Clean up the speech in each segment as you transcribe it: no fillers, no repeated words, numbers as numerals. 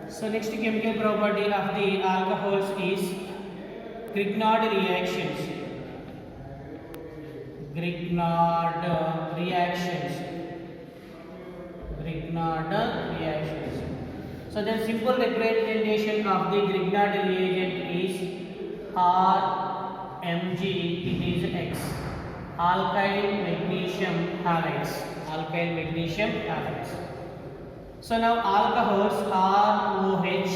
So next chemical property of the alcohols is Grignard reactions. Grignard reactions. Grignard reactions. So the simple representation of the Grignard reagent is RMG. It is X. Alkyl magnesium halides. Alkyl magnesium halides. So now alcohols ROH,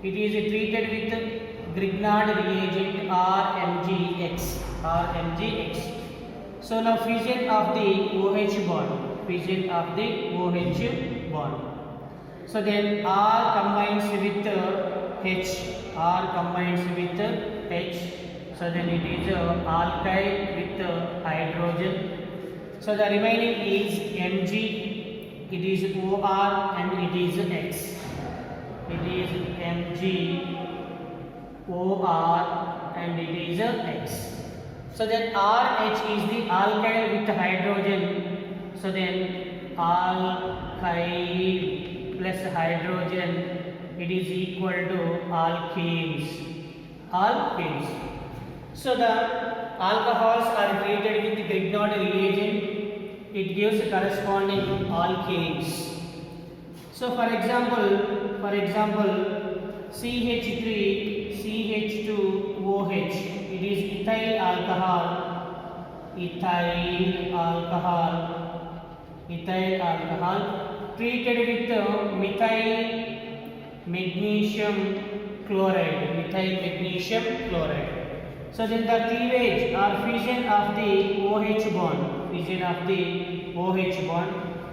it is treated with Grignard reagent RMgX. So now fission of the OH bond, So then R combines with H, so then it is alkyl with hydrogen. So the remaining is Mg. It is OR and it is X. It is Mg, OR and it is X. So then RH is the alkyl with hydrogen. So then alkyl plus hydrogen, it is equal to alkenes. So the alcohols are treated with Grignard reagent. It gives corresponding alkanes. So for example CH3 CH2OH, it is ethyl alcohol treated with methyl magnesium chloride. So then the cleavage or fission of the OH bond.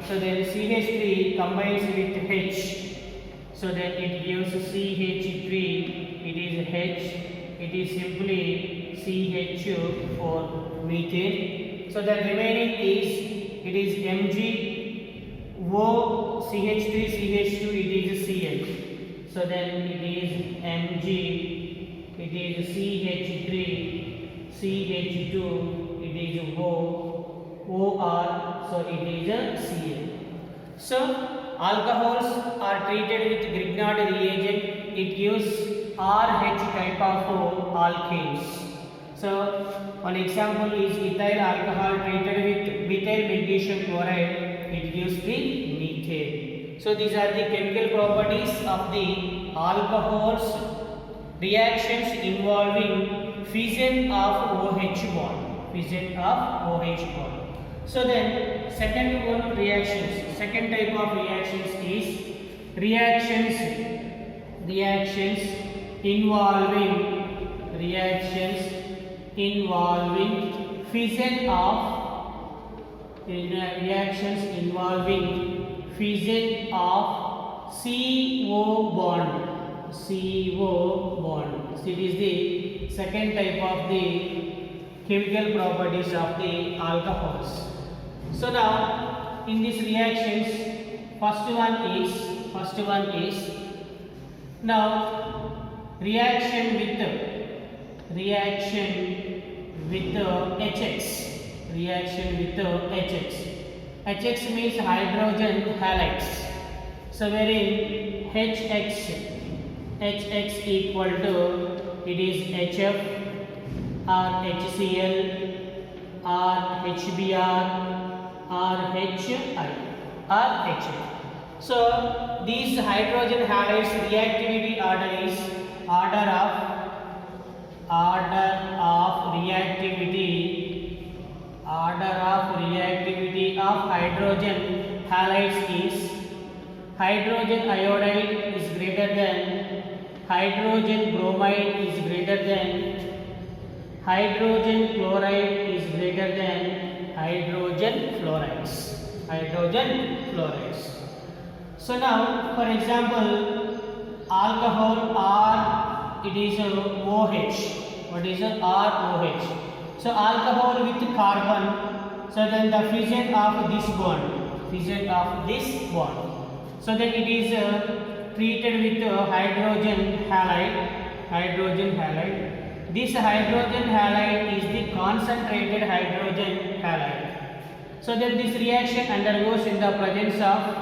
So then CH3 combines with H. So then it gives CH3. It is H. It is simply CH for methane. So the remaining is Mg. O CH3 CH2. It is Cl. So then it is Mg. It is CH3 CH2. It is OR, so it is Cl. So alcohols are treated with Grignard reagent. It gives RH type of alkanes. So one example is ethyl alcohol treated with methyl magnesium chloride. It gives the methane. So these are the chemical properties of the alcohols reactions involving fission of OH bond. So then second type of reactions is reactions involving fission of CO bond. So it is the second type of the chemical properties of the alcohols. So now in these reactions, first one is now reaction with HX. HX means hydrogen halides. So wherein HX equal to, it is HF or HCl or HBr or HI or HF. So these hydrogen halides reactivity order is order of reactivity of hydrogen halides is hydrogen iodide is greater than hydrogen bromide is greater than hydrogen chloride is greater than hydrogen fluorides. So now for example alcohol R, it is OH. What is ROH? So alcohol with carbon. So then the fission of this bond. So then it is treated with hydrogen halide. This hydrogen halide is the concentrated hydrogen halide. So that this reaction undergoes in the presence of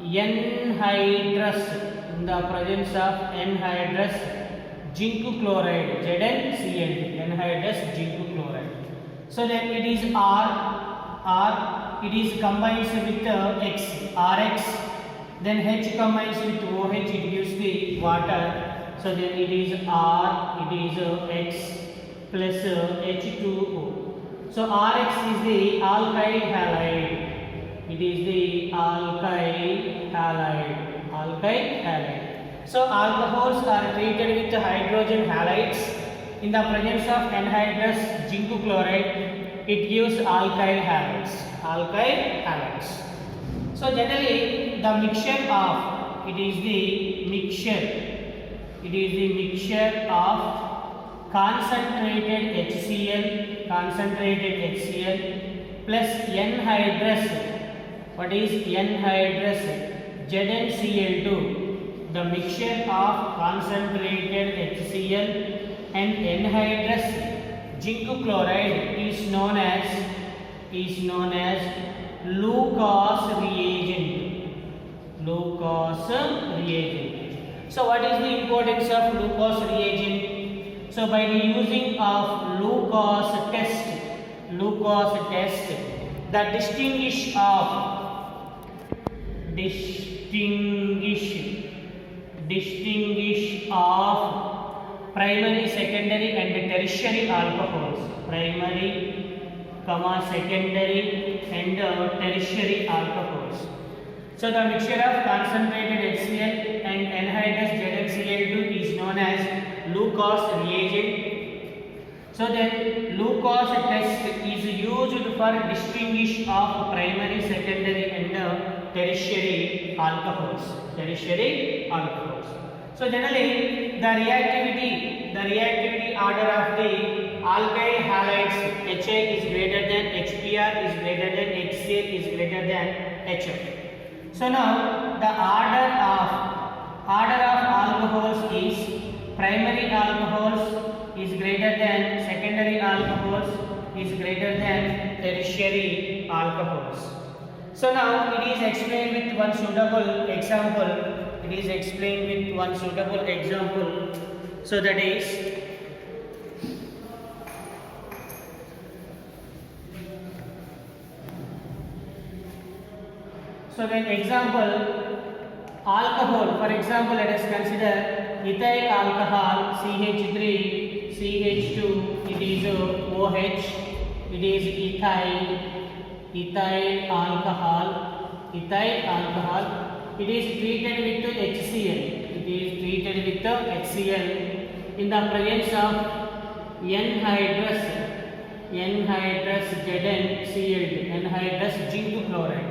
anhydrous, in the presence of anhydrous zinc chloride, ZnCl2, anhydrous zinc chloride. So then it is it is combines with X, Rx, then H combines with OH, it gives the water. So then it is R, it is X plus H2O. So Rx is the alkyl halide. It is the alkyl halide. So alcohols are treated with hydrogen halides. In the presence of anhydrous zinc chloride, it gives alkyl halides. So generally, the mixture of it is the mixture of concentrated HCl plus anhydrous. What is anhydrous? ZnCl2. The mixture of concentrated HCl and anhydrous zinc chloride is known as Lucas reagent. So what is the importance of Lucas reagent? So by the using of Lucas test, the distinguish of primary, secondary and tertiary alcohols. Secondary and tertiary alcohols. So the mixture of concentrated HCl and anhydrous ZnCl2 is known as Lucas reagent. So then Lucas test is used for distinguish of primary, secondary and tertiary alcohols. So generally the reactivity order of the alkyl halides, HA is greater than HBr is greater than HCl is greater than HF. So now the order of alcohols is primary alcohols is greater than secondary alcohols is greater than tertiary alcohols. So now it is explained with one suitable example. So that is then example alcohol. For example, let us consider ethyl alcohol CH3 CH2. It is OH. It is ethyl alcohol. It is treated with HCl. In the presence of anhydrous ZnCl2, anhydrous zinc chloride.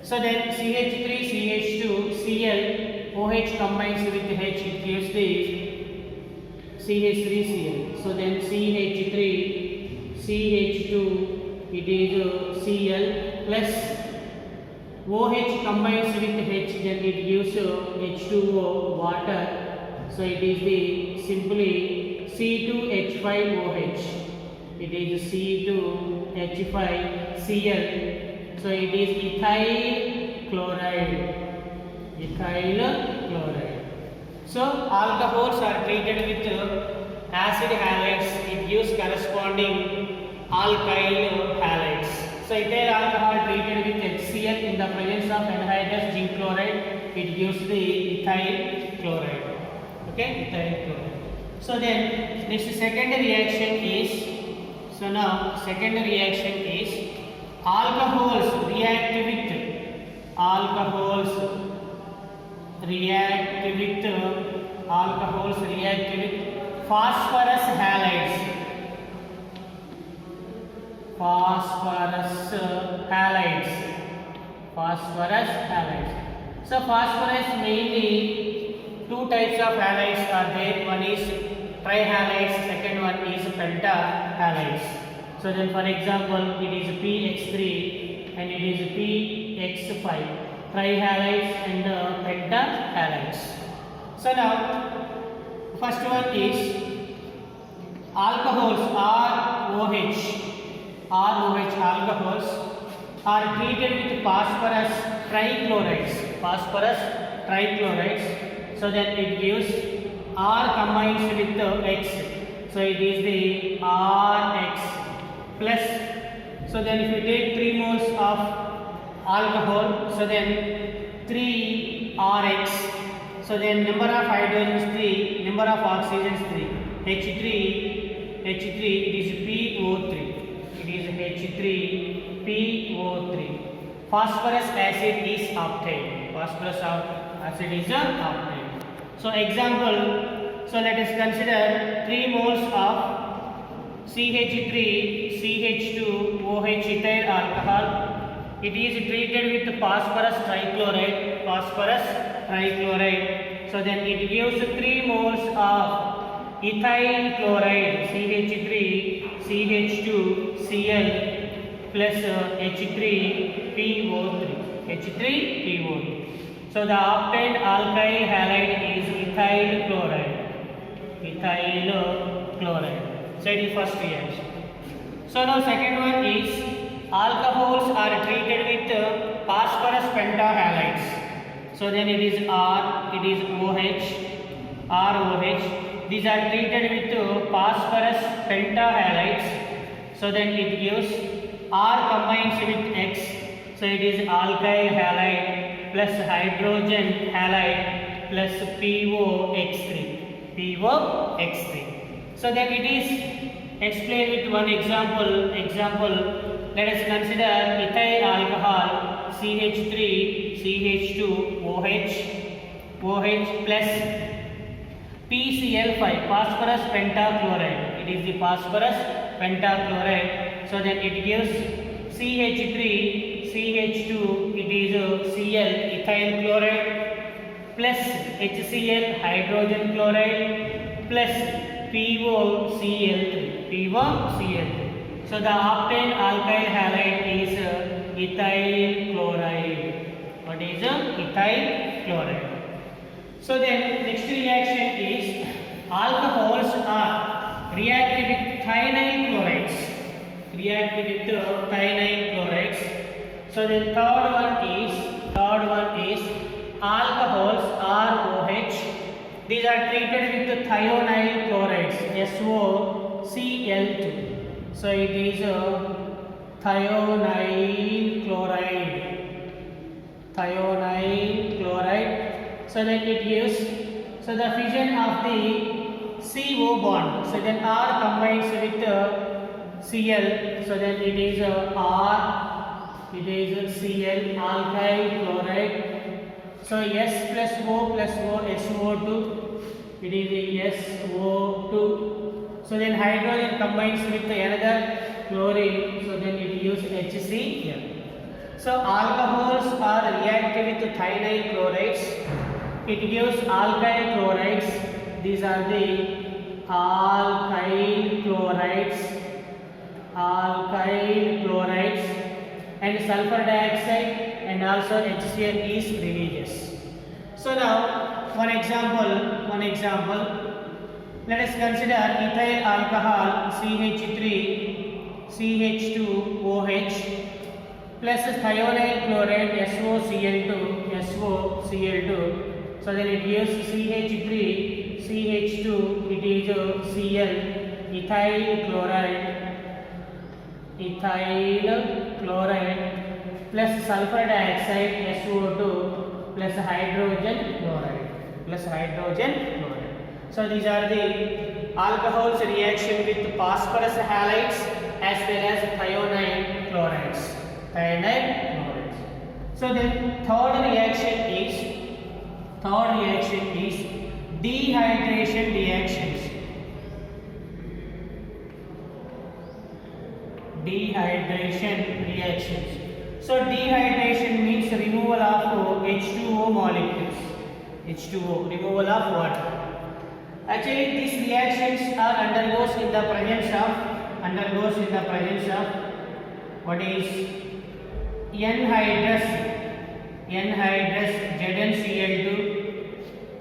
So then CH3 CH2 Cl, OH combines with H, it gives the CH3Cl. So then CH3 CH2, it is Cl plus OH combines with H, then it gives H2O, water. So it is the simply C2H5OH. It is C2H5Cl. So it is ethyl chloride. So alcohols are treated with acid halides. It gives corresponding alkyl halides. So ethyl alcohol treated with HCl in the presence of anhydrous zinc chloride, it gives the ethyl chloride. Okay, ethyl chloride. So then next second reaction is alcohols react with phosphorus halides. So phosphorus mainly two types of halides are there. One is trihalides, second one is pentahalides. So then for example it is PX3 and it is PX5, trihalides and pentahalides. So now first one is alcohols ROH alcohols are treated with phosphorus trichlorides. phosphorus trichlorides. So then it gives R combines with X. So it is the Rx plus. So then if you take 3 moles of alcohol, so then 3 Rx. So then number of hydrogens 3, number of oxygens 3. H3, it is PO3. It is H3PO3. Phosphorus acid is obtained. Phosphorus acid is obtained. So example, so let us consider 3 moles of CH3, CH2OH ethyl alcohol. It is treated with phosphorus trichloride. So then it gives 3 moles of ethyl chloride CH3, CH2, Cl plus H3PO3. So the obtained alkyl halide is ethyl chloride. So it is first reaction. So now second one is alcohols are treated with phosphorus pentahalides. So then it is R, it is OH, ROH. These are treated with phosphorus pentahalides. So then it gives R combines with X. So it is alkyl halide plus hydrogen halide plus POX3. So then it is explained with one example. Let us consider ethyl alcohol CH3, CH2, OH plus PCl5, phosphorus pentachloride. It is the phosphorus pentachloride. So then it gives CH3, CH2, it is Cl, ethyl chloride plus HCl, hydrogen chloride plus POCl3. So the obtained alkyl halide is ethyl chloride. What is ethyl chloride? So then next reaction is alcohols are reactive with thionyl chlorides. So the third one is alcohols ROH. These are treated with thionyl chlorides SOCl2. So it is thionyl chloride. So then it gives, so the fission of the CO bond. So then R combines with Cl. So then it is R, it is Cl, alkyl chloride. So S plus O, SO2, it is SO2. So then hydrogen combines with another chlorine, so then it gives HCl. So alcohols are reactive with thionyl chlorides. It gives alkyl chlorides. These are the alkyl chlorides and sulfur dioxide and also HCl is releases. So now one example. Let us consider ethyl alcohol CH3, CH2OH plus thionyl chloride SOCl2. So then it gives CH3, CH2, it is Cl, ethyl chloride plus sulfur dioxide SO2 plus hydrogen chloride. So these are the alcohols reaction with phosphorus halides as well as thionyl chlorides. So then third reaction is dehydration reactions. So dehydration means removal of H2O molecules. Removal of water. Actually, these reactions are undergoes in the presence of what is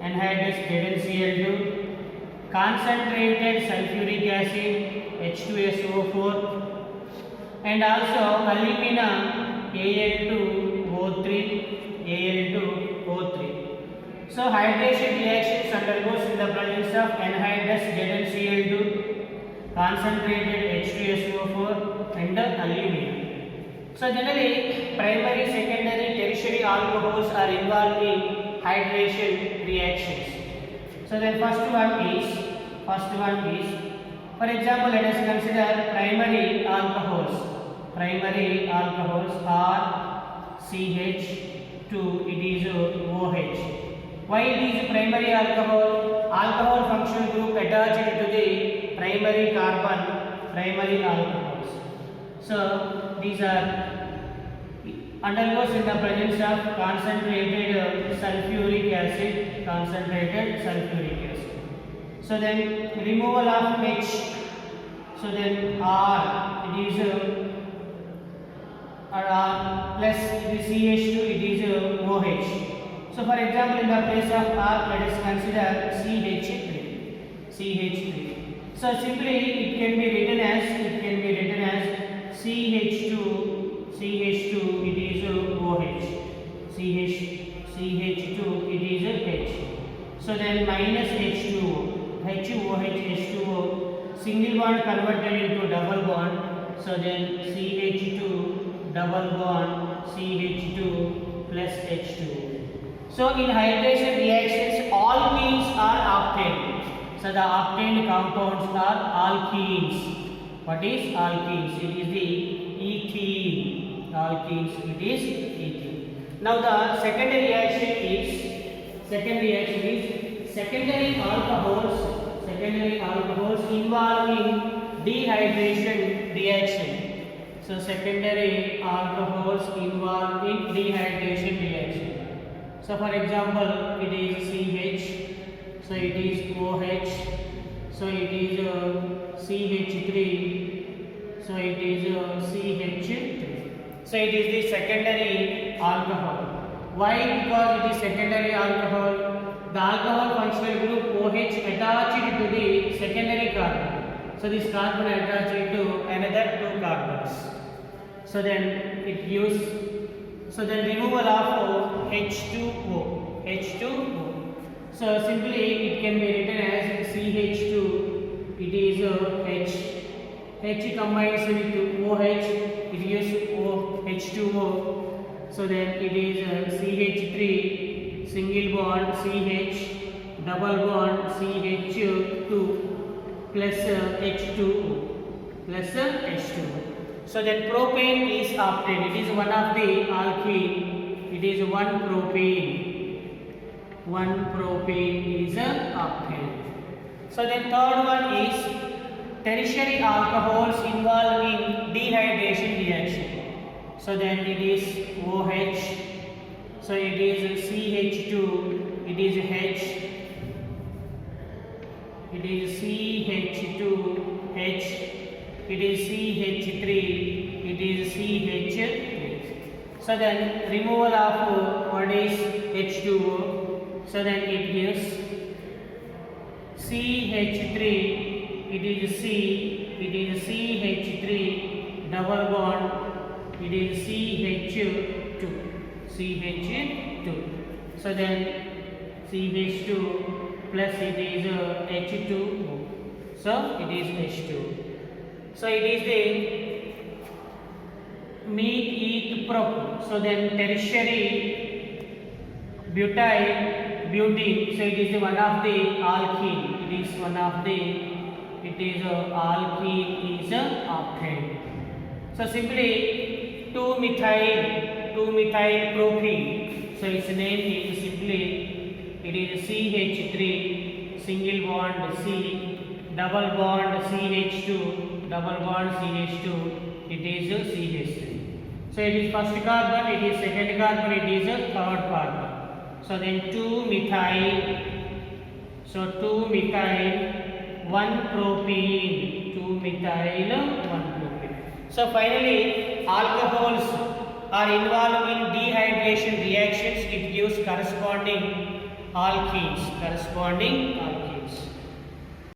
anhydrous ZnCl2, concentrated sulfuric acid H2SO4, and also alumina Al2O3 Al2O3. So hydration reactions undergoes in the presence of anhydrous ZnCl2, concentrated H2SO4 and aluminum. So generally primary, secondary, tertiary alcohols are involved in hydration reactions. So then first one is for example, let us consider primary alcohols. Primary alcohols are CH2, it is OH. Why it is primary alcohol? Alcohol functional group attached to the primary carbon, primary alcohols. So these are undergoes in the presence of concentrated sulfuric acid, So then removal of H, so then R, it is R plus the CH2, it is OH. So for example, in the place of R, let us consider CH3. So simply it can be written as CH2, it is OH. CH2, it is H. So then minus H2O, H2O, single bond converted into double bond. So then CH2 double bond CH2 plus H2O. So in hydration reactions, alkenes are obtained. So the obtained compounds are alkenes. What is alkenes? It is the ethene. Alkenes, it is ethene. Now the second reaction is secondary alcohols involved in dehydration reaction. So secondary alcohols involved in dehydration reaction. So for example, it is CH, so it is OH, so it is CH3, so it is CH3. So it is the secondary alcohol. Why? Because it is secondary alcohol. The alcohol functional group OH attached to the secondary carbon. So this carbon attached to another two carbons. So then it gives. So then removal of H2O. So simply it can be written as CH2. It is H combines with OH. It gives H2O. So then it is CH3 single bond CH double bond CH2 plus H2O plus H2O. So then propane is obtained. It is one of the alkene. It is one propane. One propane is obtained. So then third one is tertiary alcohols involved in dehydration reaction. So then it is OH. So it is CH2. It is H. It is CH2H. It is CH3, it is CH3. So then removal of what is H2O. So then it gives CH3, it is CH3 double bond, it is CH2. So then CH2 plus it is H2O. So it is H2. So it is the met prop. So then tertiary butyl butene. So it is one of the alkene. It is one of the alkene is obtained. So simply 2-methyl propene. So its name is simply it is CH3 single bond C double bond CH2 double bond CH2, it is CH3. So it is first carbon, it is second carbon, it is third carbon. So then 2-methyl, so 2-methyl 1-propene, 2-methyl 1-propene. So finally alcohols are involved in dehydration reactions. It gives corresponding alkenes.